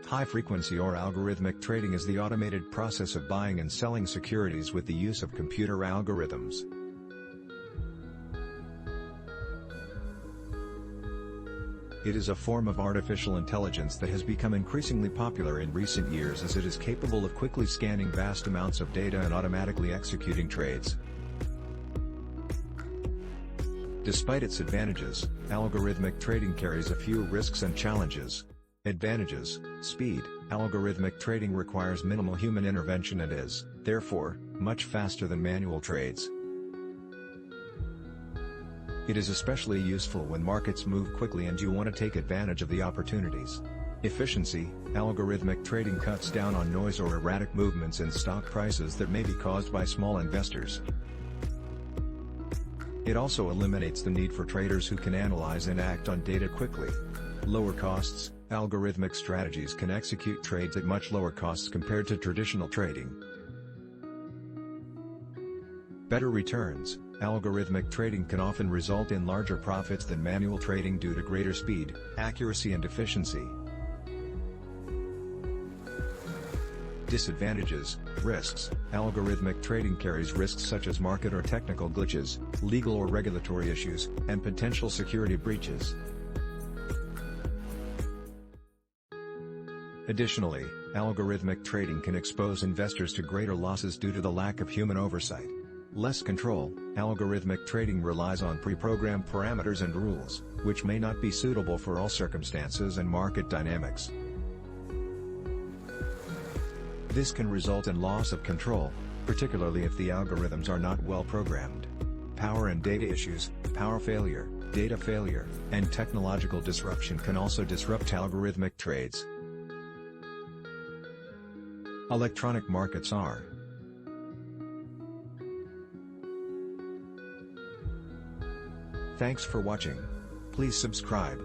High-frequency or algorithmic trading is the automated process of buying and selling securities with the use of computer algorithms. It is a form of artificial intelligence that has become increasingly popular in recent years as it is capable of quickly scanning vast amounts of data and automatically executing trades. Despite its advantages, algorithmic trading carries a few risks and challenges. Advantages: speed. Algorithmic trading requires minimal human intervention and is, therefore, much faster than manual trades. It is especially useful when markets move quickly and you want to take advantage of the opportunities. Efficiency. Algorithmic trading cuts down on noise or erratic movements in stock prices that may be caused by small investors. It also eliminates the need for traders who can analyze and act on data quickly. Lower costs. Algorithmic strategies can execute trades at much lower costs compared to traditional trading. Better returns. Algorithmic trading can often result in larger profits than manual trading due to greater speed, accuracy and efficiency. Disadvantages. Risks. Algorithmic trading carries risks such as market or technical glitches, legal or regulatory issues, and potential security breaches. Additionally, algorithmic trading can expose investors to greater losses due to the lack of human oversight. Less control. Algorithmic trading relies on pre-programmed parameters and rules, which may not be suitable for all circumstances and market dynamics. This can result in loss of control, particularly if the algorithms are not well programmed. Power and data issues. Power failure, data failure, and technological disruption can also disrupt algorithmic trades. Electronic markets are. Thanks for watching. Please subscribe.